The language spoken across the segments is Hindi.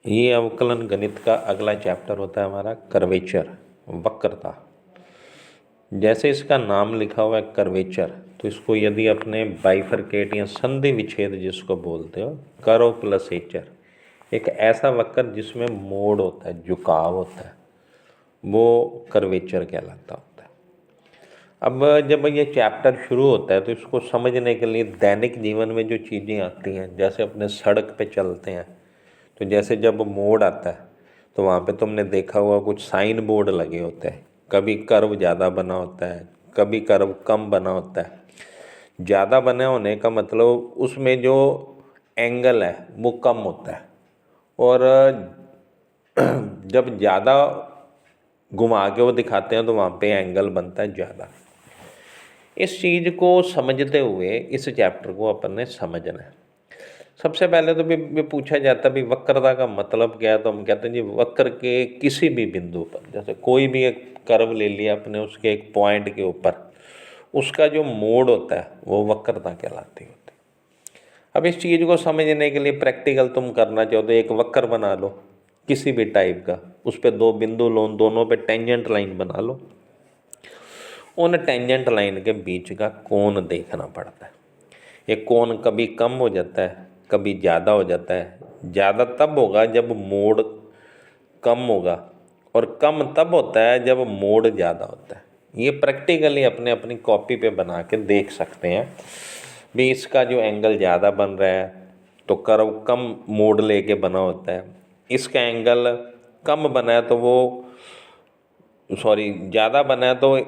ये अवकलन गणित का अगला चैप्टर होता है हमारा कर्वेचर, वक्रता। जैसे इसका नाम लिखा हुआ है कर्वेचर, तो इसको यदि अपने बाइफरकेट या संधि विच्छेद जिसको बोलते हो, कर्व प्लस एचर, एक ऐसा वक्र जिसमें मोड़ होता है, झुकाव होता है, वो कर्वेचर कहलाता होता है। अब जब ये चैप्टर शुरू होता है तो इसको समझने के लिए दैनिक जीवन में जो चीज़ें आती हैं, जैसे अपने सड़क पे चलते हैं तो जैसे जब मोड़ आता है तो वहाँ पे तुमने देखा हुआ कुछ साइन बोर्ड लगे होते हैं, कभी कर्व ज़्यादा बना होता है, कभी कर्व कम बना होता है। ज़्यादा बने होने का मतलब उसमें जो एंगल है वो कम होता है, और जब ज़्यादा घुमा के वो दिखाते हैं तो वहाँ पे एंगल बनता है ज़्यादा। इस चीज़ को समझते हुए इस चैप्टर को अपन ने समझना है। सबसे पहले तो भी पूछा जाता है भी वक्रता का मतलब क्या है, तो हम कहते हैं जी वक्र के किसी भी बिंदु पर, जैसे कोई भी एक कर्व ले लिया अपने, उसके एक पॉइंट के ऊपर उसका जो मोड़ होता है वो वक्रता कहलाती होती है। अब इस चीज़ को समझने के लिए प्रैक्टिकल तुम करना चाहो तो एक वक्र बना लो किसी भी टाइप का, उस पर दो बिंदु लो, दोनों पे टेंजेंट लाइन बना लो, उन टेंजेंट लाइन के बीच का कोण देखना पड़ता है। ये कोण कभी कम हो जाता है, कभी ज़्यादा हो जाता है। ज़्यादा तब होगा जब मोड़ कम होगा, और कम तब होता है जब मोड़ ज़्यादा होता है। ये प्रैक्टिकली अपने अपनी कॉपी पे बना के देख सकते हैं भी इसका जो एंगल ज़्यादा बन रहा है तो कर्व कम मोड़ लेके बना होता है, इसका एंगल कम बना है तो वो ज़्यादा बना है तो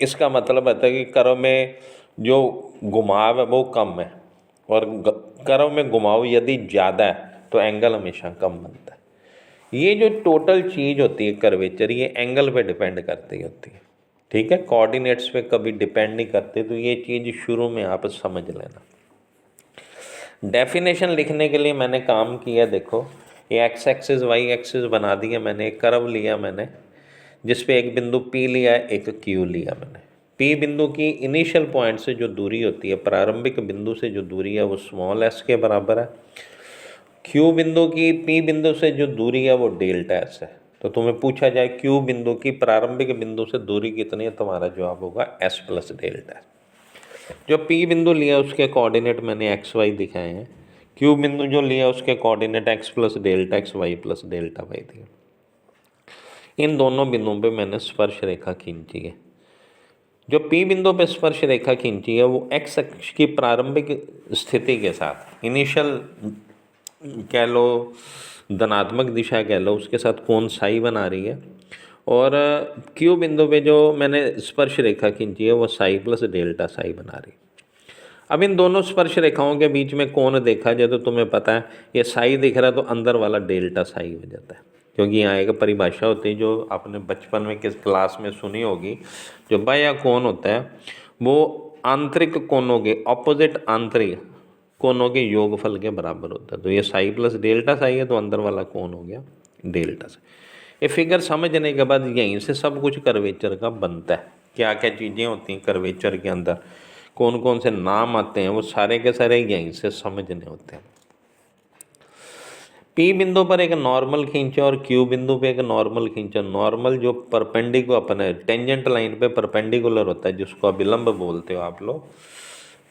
इसका मतलब होता है कि कर्व में जो घुमाव है वो कम है, और कर्व में घुमाव यदि ज़्यादा है तो एंगल हमेशा कम बनता है। ये जो टोटल चीज़ होती है कर्वेचर, ये एंगल पे डिपेंड करती होती है, ठीक है, कोऑर्डिनेट्स पे कभी डिपेंड नहीं करते। तो ये चीज़ शुरू में आप समझ लेना। डेफिनेशन लिखने के लिए मैंने काम किया, देखो ये एक्स एक्सिस वाई एक्सिस बना दिया मैंने, एक कर्व लिया मैंने जिस पे एक बिंदु P लिया है, एक Q लिया मैंने। P बिंदु की इनिशियल पॉइंट से जो दूरी होती है, प्रारंभिक बिंदु से जो दूरी है वो स्मॉल s के बराबर है। Q बिंदु की P बिंदु से जो दूरी है वो डेल्टा s है। तो तुम्हें पूछा जाए Q बिंदु की प्रारंभिक बिंदु से दूरी कितनी है, तुम्हारा जवाब होगा s प्लस डेल्टा। जो P बिंदु लिया उसके कोऑर्डिनेट मैंने एक्स वाई दिखाए हैं, Q बिंदु जो लिया उसके coordinate x plus delta X, Y plus delta Y दिया। इन दोनों बिंदुओं पे मैंने स्पर्श रेखा खींची है। जो P बिंदु पे स्पर्श रेखा खींची है वो x अक्ष की प्रारंभिक स्थिति के साथ, इनिशियल कह लो, धनात्मक दिशा कह लो, उसके साथ कोण साई बना रही है, और Q बिंदु पे जो मैंने स्पर्श रेखा खींची है वो साई प्लस डेल्टा साई बना रही है। अब इन दोनों स्पर्श रेखाओं के बीच में कोण देखा जाए तो तुम्हें पता है ये साई दिख रहा है तो अंदर वाला डेल्टा साई हो जाता है, क्योंकि यहाँ एक परिभाषा होती है जो आपने बचपन में किस क्लास में सुनी होगी, जो बाह्य कोण होता है वो आंतरिक कोणों के, ऑपोजिट आंतरिक कोणों के योगफल के बराबर होता है। तो ये साई प्लस डेल्टा साई है तो अंदर वाला कोण हो गया डेल्टा साई। ये फिगर समझने के बाद यहीं से सब कुछ कर्वेचर का बनता है, क्या क्या चीज़ें होती हैं कर्वेचर के अंदर, कौन कौन से नाम आते हैं, वो सारे के सारे यहीं से समझने होते हैं। P बिंदु पर एक नॉर्मल खींचा और Q बिंदु पे एक नॉर्मल खींचा। नॉर्मल जो परपेंडिकुलर अपने टेंजेंट लाइन पे परपेंडिकुलर होता है, जिसको अभिलंब बोलते हो आप लोग,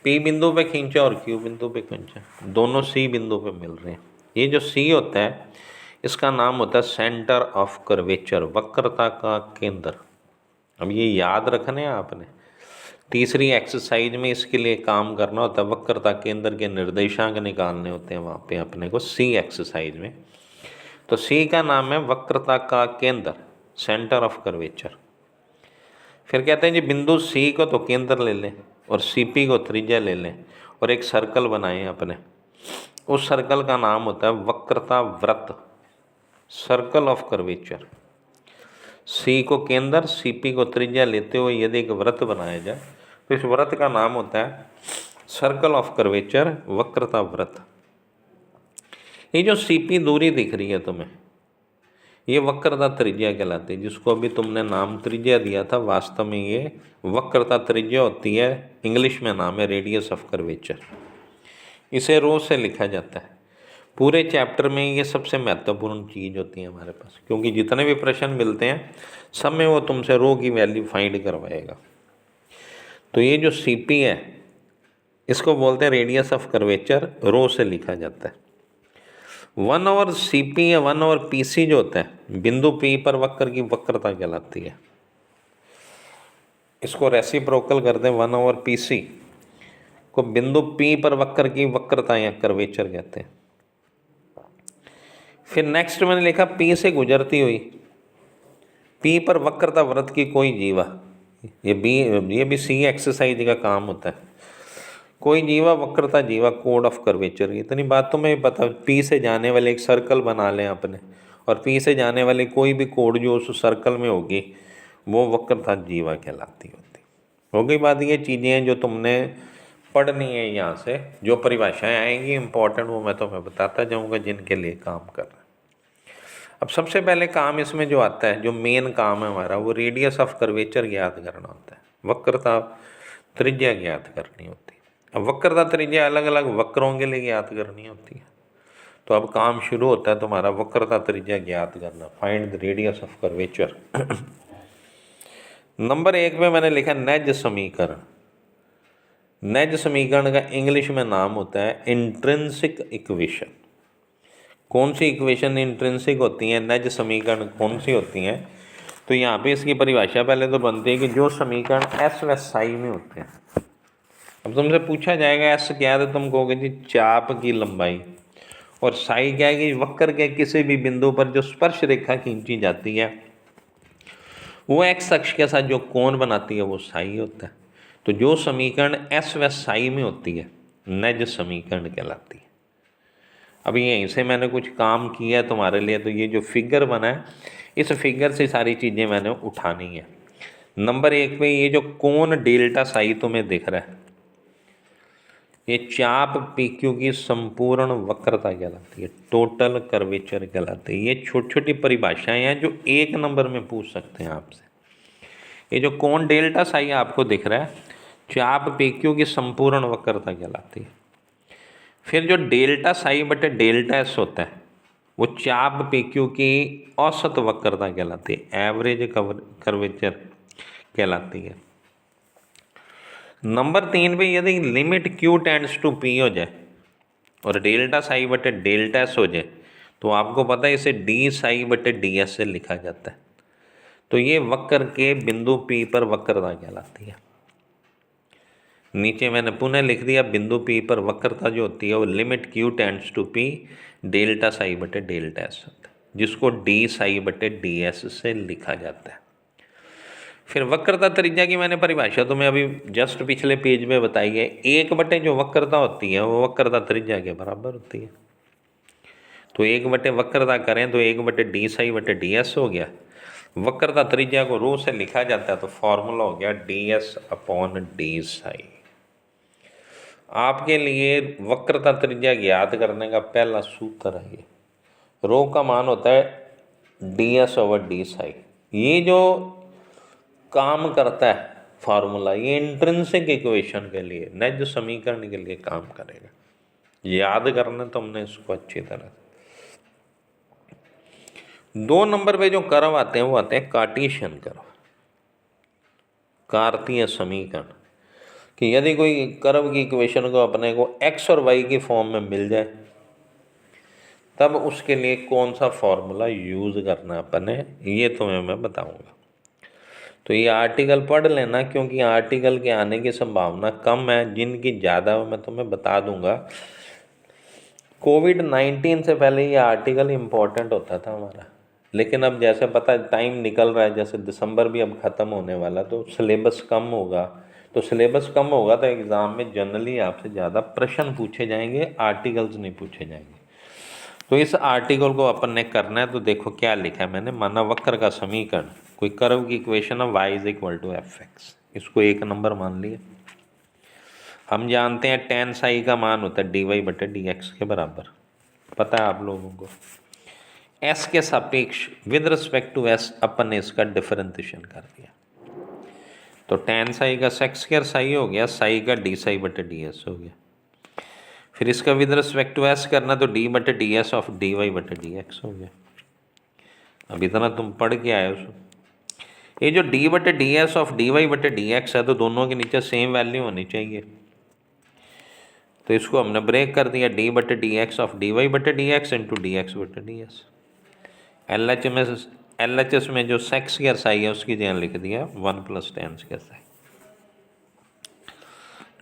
P बिंदु पे खींचा और Q बिंदु पे खींचा, दोनों C बिंदु पे मिल रहे हैं। ये जो C होता है इसका नाम होता है सेंटर ऑफ कर्वेचर, वक्रता का केंद्र। अब ये याद रखना है आपने, तीसरी एक्सरसाइज में इसके लिए काम करना होता है, वक्रता केंद्र के निर्देशांक निकालने होते हैं वहाँ पे अपने को सी एक्सरसाइज में। तो सी का नाम है वक्रता का केंद्र, सेंटर ऑफ कर्वेचर। फिर कहते हैं जी बिंदु सी को तो केंद्र ले लें और सीपी को त्रिज्या ले लें और एक सर्कल बनाएं अपने, उस सर्कल का नाम होता है वक्रता वृत्त, सर्कल ऑफ कर्वेचर। सी को केंद्र, सीपी को त्रिज्या लेते हुए यदि एक वृत्त बनाया जाए तो इस वृत्त का नाम होता है सर्कल ऑफ कर्वेचर, वक्रता वृत्त। ये जो सीपी दूरी दिख रही है तुम्हें, ये वक्रता त्रिज्या कहलाती है, जिसको अभी तुमने नाम त्रिज्या दिया था, वास्तव में ये वक्रता त्रिज्या होती है, इंग्लिश में नाम है रेडियस ऑफ कर्वेचर। इसे रो से लिखा जाता है। पूरे चैप्टर में ये सबसे महत्वपूर्ण चीज़ होती है हमारे पास, क्योंकि जितने भी प्रश्न मिलते हैं सब में वो तुमसे रो की वैल्यू फाइंड करवाएगा। तो ये जो सी पी है इसको बोलते हैं रेडियस ऑफ कर्वेचर, रो से लिखा जाता है। 1/CP या 1/PC जो होता है बिंदु P पर वक्र की वक्रता कहलाती है। इसको रेसिप्रोकल कर दें 1/PC को बिंदु P पर वक्र की वक्रता या कर्वेचर कहते हैं। फिर नेक्स्ट मैंने लिखा P से गुजरती हुई P पर वक्रता वृत्त की कोई जीवा, ये भी सी एक्सरसाइज का काम होता है। कोई जीवा वक्रता जीवा कोड ऑफ कर्वेचर, इतनी बात तो मैं पता। पी से जाने वाले एक सर्कल बना लें अपने, और पी से जाने वाली कोई भी कोड जो उस सर्कल में होगी वो वक्रता जीवा कहलाती होती। हो गई बात। ये चीज़ें हैं जो तुमने पढ़नी है यहाँ से, जो परिभाषाएं आएंगी इंपॉर्टेंट वो मैं तुम्हें बताता जाऊँगा जिनके लिए काम कर रहा है। अब सबसे पहले काम इसमें जो आता है, जो मेन काम है हमारा, वो रेडियस ऑफ कर्वेचर ज्ञात करना होता है, वक्रता त्रिज्या ज्ञात करनी होती है। अब वक्रता त्रिज्या अलग अलग वक्रों के लिए ज्ञात करनी होती है। तो अब काम शुरू होता है तुम्हारा वक्रता त्रिज्या ज्ञात करना, find the radius of curvature. Number 1 में मैंने लिखा नेज समीकरण। नेज समीकरण का इंग्लिश में नाम होता है इंट्रिंसिक इक्वेशन। कौन सी इक्वेशन इंट्रिंसिक होती हैं, नेज समीकरण कौन सी होती हैं? तो यहाँ पे इसकी परिभाषा पहले तो बनती है कि जो समीकरण एस व साई में होते हैं। अब तुमसे पूछा जाएगा एस क्या है, तो तुम कहोगे जी चाप की लंबाई, और साई क्या है कि वक्र के किसी भी बिंदु पर जो स्पर्श रेखा खींची जाती है वो एक्स अक्ष के साथ जो कोण बनाती है वो साई होता है। तो जो समीकरण एस व साई में होती है नेज समीकरण कहलाती है। अभी यहीं से मैंने कुछ काम किया है तुम्हारे लिए, तो ये जो फिगर बना है इस फिगर से सारी चीज़ें मैंने उठानी है। नंबर 1 पे ये जो कोण डेल्टा साई तुम्हें दिख रहा है, ये चाप पी क्यू की संपूर्ण वक्रता कहलाती है, टोटल कर्वेचर कहलाती है। ये छोटी छोटी परिभाषाएं हैं जो 1 नंबर में पूछ सकते हैं आपसे। ये जो कोण डेल्टा साई आपको दिख रहा है, चाप पी क्यू की संपूर्ण वक्रता कहलाती है। फिर जो डेल्टा साई बटे डेल्टा एस होता है वो चाप पी क्यू की औसत वक्रता कहलाती है, एवरेज कर्वेचर कहलाती है। नंबर 3 पे यदि limit Q tends to P हो जाए और डेल्टा साई बटे डेल्टा एस हो जाए तो आपको पता है इसे डी साई बटे डी एस से लिखा जाता है। तो ये वक्र के बिंदु पी पर वक्रता कहलाती है। नीचे मैंने पुनः लिख दिया बिंदु पी पर वक्रता जो होती है वो limit Q tends to P delta psi बटे डेल्टा एस होता है, जिसको डी साई बटे डी एस से लिखा जाता है। फिर वक्रता त्रिज्या की मैंने परिभाषा तुम्हें अभी जस्ट पिछले पेज में बताई है। 1 बटे जो वक्रता होती है वो वक्रता त्रिज्या के बराबर होती है। तो 1 बटे वक्रता करें तो 1 बटे डी साई बटे डी एस हो गया। वक्रता त्रिज्या को रो से लिखा जाता है तो फॉर्मूला हो गया D S upon D Sai. आपके लिए वक्रता त्रिज्या ज्ञात करने का पहला सूत्र है, ये रो का मान होता है D S over D Sai. ये जो काम करता है फार्मूला, ये इंट्रिंसिक इक्वेशन के लिए, नेज समीकरण के लिए काम करेगा। याद करना तुमने इसको अच्छी तरह। 2 नंबर पे जो कर्व आते हैं वो आते हैं कार्टेशियन कर्व, कार्तीय समीकरण। कि यदि कोई कर्व की इक्वेशन को अपने को एक्स और वाई की फॉर्म में मिल जाए तब उसके लिए कौन सा फॉर्मूला यूज़ करना अपने, ये तुम्हें मैं बताऊंगा। तो ये आर्टिकल पढ़ लेना, क्योंकि आर्टिकल के आने की संभावना कम है, जिनकी ज़्यादा मैं तुम्हें बता दूंगा। कोविड-19 से पहले ये आर्टिकल इम्पोर्टेंट होता था हमारा, लेकिन अब जैसे पता टाइम निकल रहा है, जैसे दिसंबर भी अब ख़त्म होने वाला, तो सिलेबस कम होगा। तो सिलेबस कम होगा तो एग्ज़ाम में जनरली आपसे ज़्यादा प्रश्न पूछे जाएंगे, आर्टिकल्स नहीं पूछे जाएंगे। तो इस आर्टिकल को अपन ने करना है। तो देखो क्या लिखा है मैंने, माना वक्र का समीकरण, कोई कर्व की इक्वेशन है y is equal to F X, इसको 1 नंबर मान लिया। हम जानते हैं टेन साई का मान होता है डी वाई बटे डी एक्स के बराबर, पता है आप लोगों को। s के सापेक्ष विद रिस्पेक्ट टू s अपन ने इसका डिफरेंशिएशन कर दिया, तो टेन साई का सेक्स स्क्वायर साई हो गया, साई का डी साई बटे डी एस हो गया। फिर इसका विद रिस्पेक्ट टू एस करना तो डी बटे D S of D Y बटे डी एक्स हो गया। अब इतना तुम पढ़ के आए हो। ये जो डी बटे D S of D Y बटे डी एक्स है तो दोनों के नीचे सेम वैल्यू होनी चाहिए, तो इसको हमने ब्रेक कर दिया डी बटे D X of D Y बटे D X into D X बटे D S. L H S में जो सेक्स स्क्वायर साई है उसकी जगह लिख दिया 1 plus ten square psi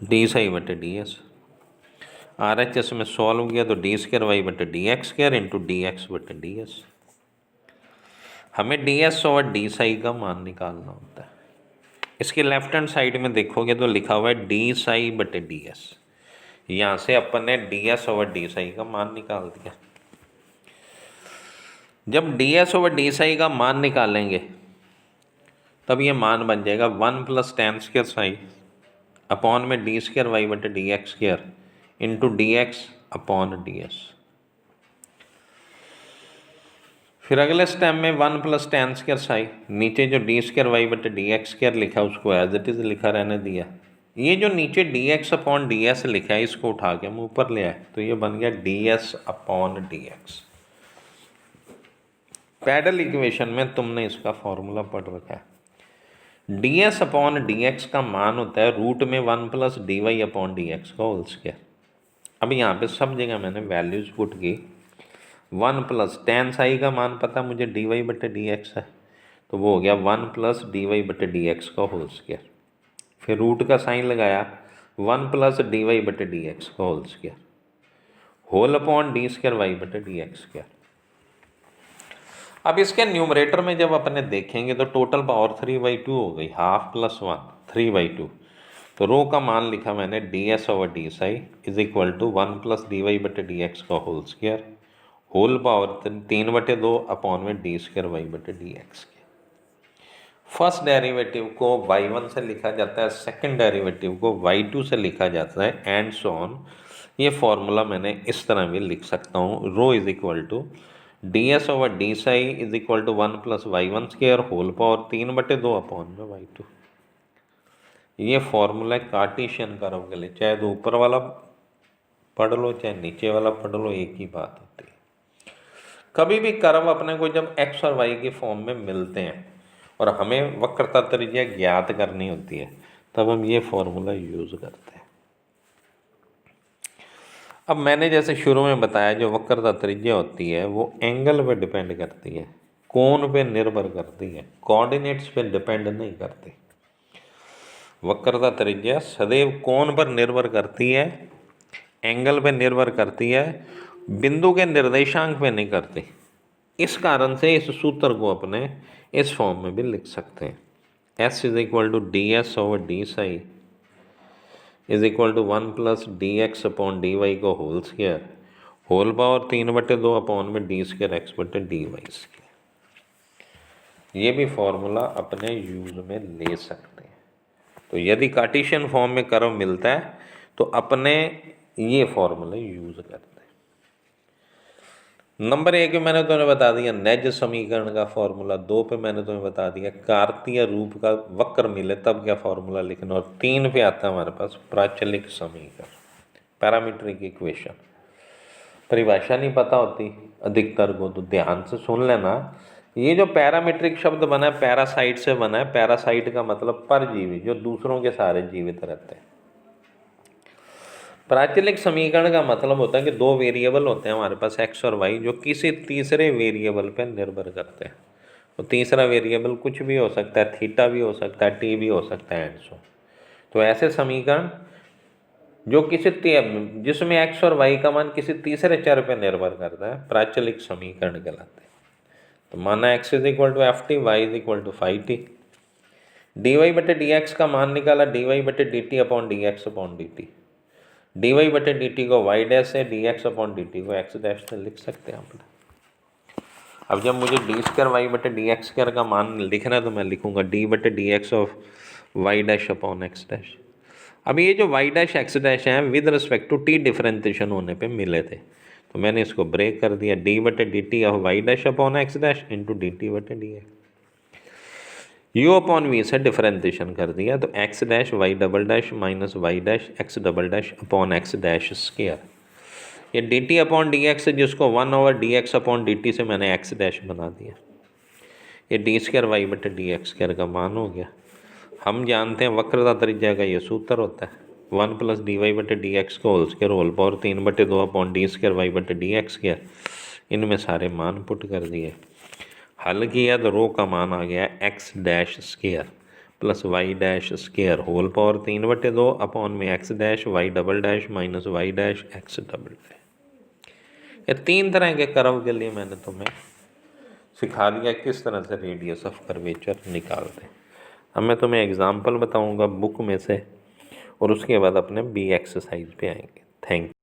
D psi बटे D S. R H S में सॉल्व किया तो डी स्क्वायर वाई बटे D X square into D X बटे डी एस। हमें डी एस और डी साई का मान निकालना होता है। इसके लेफ्ट हैंड साइड में देखोगे तो लिखा हुआ है डी साई बटे डी एस। यहाँ से अपन ने D S over D psi का मान निकाल दिया। जब D S over D psi का मान निकालेंगे तब ये मान बन जाएगा 1 plus ten square psi upon में डी स्क्वायर वाई बटे D X square into D X upon D S. फिर अगले स्टेप में 1 प्लस टेन स्क्वायर साई, नीचे जो डी स्क्वायर वाई बटे डी एक्स स्क्वायर लिखा उसको एज इट इज लिखा रहने दिया। ये जो नीचे D X upon D S लिखा है इसको उठा के हम ऊपर ले आए तो ये बन गया D S upon D X. Pedal equation में तुमने इसका फॉर्मूला पढ़ रखा है। D S upon D X का मान होता है रूट में 1 plus D Y upon D X का होल स्क्वायर। अब यहाँ पे सब जगह मैंने वैल्यूज पुट की। 1 प्लस टेन साई का मान पता मुझे डी वाई बटे डी एक्स है तो वो हो गया 1 प्लस डी वाई बटे डी एक्स का होल स्क्वायर। फिर रूट का साइन लगाया 1 प्लस डी वाई बटे डी एक्स का whole square whole upon D square Y बटे डी एक्स स्क्वायर। अब इसके न्यूमरेटर में जब अपने देखेंगे तो टोटल पावर 3/2 हो गई, हाफ प्लस 1 3/2। तो रो का मान लिखा मैंने D S over D psi is equal to 1 plus D Y बटे डी एक्स का whole square whole power 3/2 upon में डी स्क्वायर वाई बटे डी एक्स के। फर्स्ट डेरिवेटिव को y1 से लिखा जाता है, सेकंड डेरिवेटिव को y2 से लिखा जाता है एंड सो ऑन। ये फॉर्मूला मैंने इस तरह भी लिख सकता हूँ, rho is equal to D S over D psi is equal to 1 plus y1 square whole power 3/2 upon में y2। ये फॉर्मूला कार्टेशियन कर्व के लिए, चाहे तो ऊपर वाला पढ़ लो चाहे नीचे वाला पढ़ लो, एक ही बात होती है। कभी भी कर्व अपने को जब x और y के फॉर्म में मिलते हैं और हमें वक्रता त्रिज्या ज्ञात करनी होती है तब हम ये फॉर्मूला यूज़ करते हैं। अब मैंने जैसे शुरू में बताया जो वक्रता त्रिज्या होती है वो एंगल पे डिपेंड करती है, कोण पे निर्भर करती है, कोऑर्डिनेट्स पे डिपेंड नहीं करती। वक्रता त्रिज्या सदैव कोण पर निर्भर करती है, एंगल पे निर्भर करती है, बिंदु के निर्देशांक पे नहीं करती। इस कारण से इस सूत्र को अपने इस फॉर्म में भी लिख सकते हैं। S is equal to D S over D psi is equal to 1 plus D X upon D Y को whole square whole power 3/2 upon में डी स्क्वायर एक्स बटे डी वाई स्क्वायर। ये भी फॉर्मूला अपने यूज में ले सकते हैं। तो यदि कार्टेशियन फॉर्म में कर्व मिलता है तो अपने ये फॉर्मूला यूज करते हैं। नंबर 1 पे मैंने तुम्हें बता दिया नेज समीकरण का फॉर्मूला, 2 पे मैंने तुम्हें बता दिया कार्तीय रूप का वक्र मिले तब क्या फॉर्मूला लिखना, और 3 पे आता है हमारे पास प्राचलिक समीकरण, पैरामीट्रिक इक्वेशन। परिभाषा नहीं पता होती अधिकतर को तो ध्यान से सुन लेना। ये जो पैरामीट्रिक शब्द बना है पैरासाइट से बना है। पैरासाइट का मतलब परजीवी, जो दूसरों के सहारे जीवित रहते हैं। प्राचलिक समीकरण का मतलब होता है कि 2 वेरिएबल होते हैं हमारे पास x और y जो किसी तीसरे वेरिएबल पर निर्भर करते हैं। तो तीसरा वेरिएबल कुछ भी हो सकता है, थीटा भी हो सकता है, t भी हो सकता है एंड सो। तो ऐसे समीकरण जो जिसमें x और y का मान किसी तीसरे चर पर निर्भर करता है प्राचलिक समीकरण कहलाते हैं। तो माना x is equal to F T, Y is equal to five T. D Y बटे डी एक्स का मान निकाला डी वाई बटे D T upon D X upon D T. D Y बटे डी टी को वाई डैश से, D X upon D T को एक्स डैश से लिख सकते हैं अपने। अब जब मुझे डी स्क्वायर वाई बटे डी एक्स स्क्वायर का मान लिखना है तो मैं लिखूंगा डी बटे D X of Y dash upon x dash. अब ये जो वाई डैश एक्स डैश हैं with respect to T differentiation होने पे मिले थे, तो मैंने इसको ब्रेक कर दिया डी बटे D t of Y dash upon x dash into d t बटे D x. U upon v से डिफरेंशिएशन कर दिया तो x dash y double dash minus y dash x double dash upon x dash square. ये d T upon D x है, जिसको 1/dx अपॉन डी टी से मैंने एक्स डैश बना दिया। ये डी स्क्वायर वाई बटे डी एक्स स्क्वायर का मान हो गया। हम जानते हैं वक्रता त्रिज्या का ये सूत्र होता है 1 + dy बटे डी एक्स को whole square whole power 3/2 upon D square Y बटे डी एक्स स्क्वायर। इनमें सारे मान पुट कर दिए, हल किया तो रो का मान आ गया x dash square plus y dash square whole power 3/2 upon में x dash y double dash minus y dash x double dash. ये 3 तरह के कर्व के लिए मैंने तुम्हें सिखा दिया किस तरह से रेडियस ऑफ कर्वेचर निकालते हैं। अब मैं तुम्हें एग्जाम्पल बताऊंगा बुक में से और उसके बाद अपने बी एक्सरसाइज पे आएंगे। Thank you.